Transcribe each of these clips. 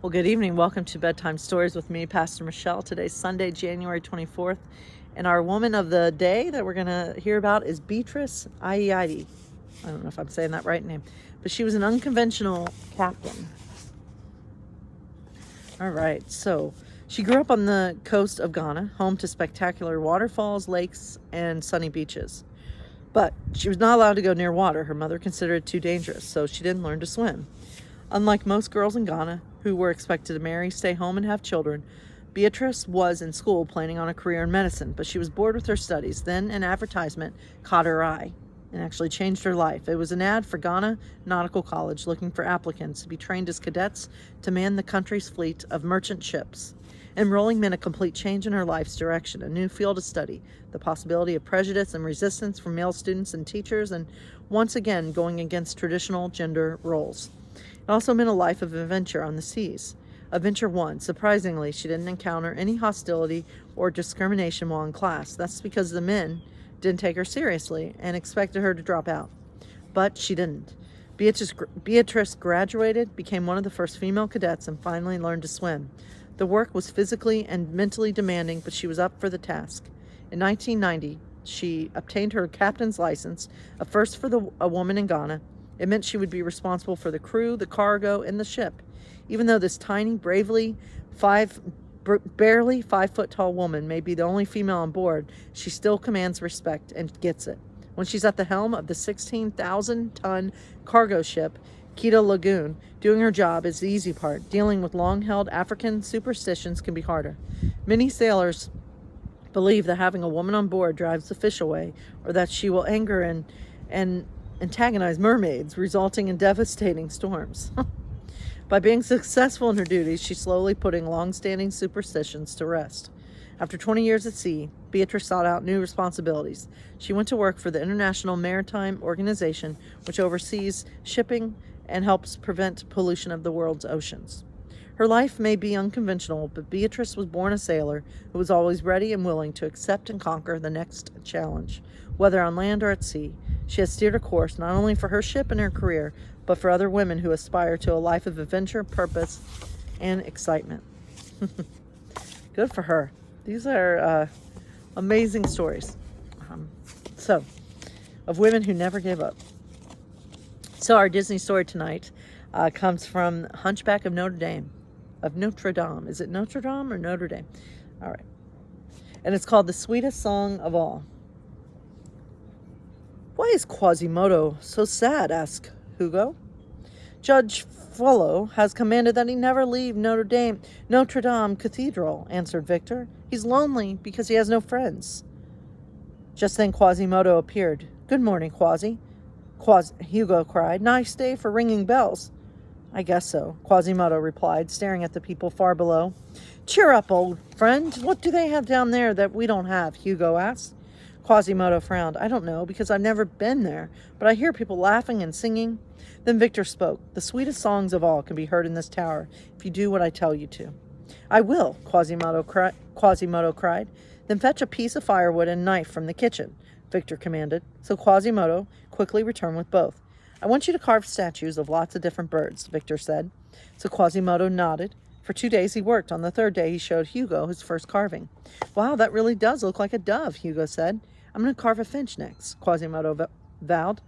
Well, good evening. Welcome to Bedtime Stories with me, Pastor Michelle. Today's Sunday, January 24th. And our woman of the day that we're going to hear about is Beatrice Aiadi. I don't know if I'm saying that right name, but she was an unconventional captain. All right, so she grew up on the coast of Ghana, home to spectacular waterfalls, lakes, and sunny beaches. But she was not allowed to go near water. Her mother considered it too dangerous, so she didn't learn to swim. Unlike most girls in Ghana who were expected to marry, stay home, and have children, Beatrice was in school planning on a career in medicine, but she was bored with her studies. Then an advertisement caught her eye and actually changed her life. It was an ad for Ghana Nautical College looking for applicants to be trained as cadets to man the country's fleet of merchant ships. Enrolling meant a complete change in her life's direction, a new field of study, the possibility of prejudice and resistance from male students and teachers, and once again going against traditional gender roles. It also meant a life of adventure on the seas. Adventure 1. Surprisingly, she didn't encounter any hostility or discrimination while in class. That's because the men didn't take her seriously and expected her to drop out. But she didn't. Beatrice graduated, became one of the first female cadets, and finally learned to swim. The work was physically and mentally demanding, but she was up for the task. In 1990, she obtained her captain's license, a first for a woman in Ghana. It meant she would be responsible for the crew, the cargo, and the ship. Even though this tiny, barely 5-foot tall woman may be the only female on board, she still commands respect and gets it. When she's at the helm of the 16,000-ton cargo ship, Keto Lagoon, doing her job is the easy part. Dealing with long-held African superstitions can be harder. Many sailors believe that having a woman on board drives the fish away, or that she will anger and antagonize mermaids, resulting in devastating storms. By being successful in her duties, she's slowly putting long-standing superstitions to rest. After 20 years at sea, Beatrice sought out new responsibilities. She went to work for the International Maritime Organization, which oversees shipping and helps prevent pollution of the world's oceans. Her life may be unconventional, but Beatrice was born a sailor who was always ready and willing to accept and conquer the next challenge, whether on land or at sea. She has steered a course not only for her ship and her career, but for other women who aspire to a life of adventure, purpose, and excitement. Good for her. These are amazing stories. Of women who never gave up. So our Disney story tonight comes from Hunchback of Notre Dame. Is it Notre Dame or Notre Dame? All right. And it's called The Sweetest Song of All. Why is Quasimodo so sad? Asked Hugo. Judge Frollo has commanded that he never leave Notre Dame Cathedral, answered Victor. He's lonely because he has no friends. Just then Quasimodo appeared. Good morning, Hugo cried. Nice day for ringing bells. I guess so, Quasimodo replied, staring at the people far below. Cheer up, old friend. What do they have down there that we don't have? Hugo asked. Quasimodo frowned. I don't know, because I've never been there, but I hear people laughing and singing. Then Victor spoke. The sweetest songs of all can be heard in this tower, if you do what I tell you to. I will, Quasimodo cried. Then fetch a piece of firewood and knife from the kitchen, Victor commanded. So Quasimodo quickly returned with both. I want you to carve statues of lots of different birds, Victor said. So Quasimodo nodded. For 2 days he worked. On the third day he showed Hugo his first carving. Wow, that really does look like a dove, Hugo said. I'm going to carve a finch next, Quasimodo vowed.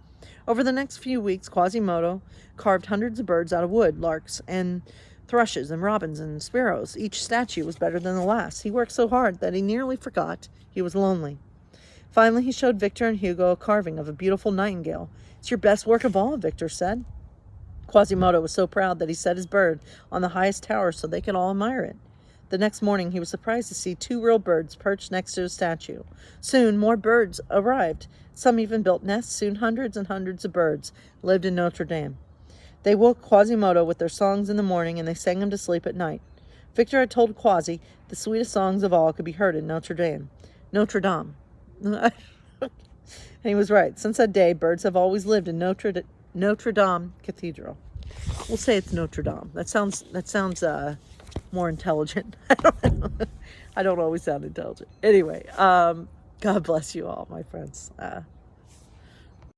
Over the next few weeks, Quasimodo carved hundreds of birds out of wood, larks and thrushes and robins and sparrows. Each statue was better than the last. He worked so hard that he nearly forgot he was lonely. Finally, he showed Victor and Hugo a carving of a beautiful nightingale. It's your best work of all, Victor said. Quasimodo was so proud that he set his bird on the highest tower so they could all admire it. The next morning, he was surprised to see 2 real birds perched next to the statue. Soon, more birds arrived. Some even built nests. Soon, hundreds and hundreds of birds lived in Notre Dame. They woke Quasimodo with their songs in the morning, and they sang him to sleep at night. Victor had told Quasi the sweetest songs of all could be heard in Notre Dame. And he was right. Since that day, birds have always lived in Notre Dame Cathedral. We'll say it's Notre Dame. That sounds more intelligent. I don't always sound intelligent. Anyway, God bless you all, my friends.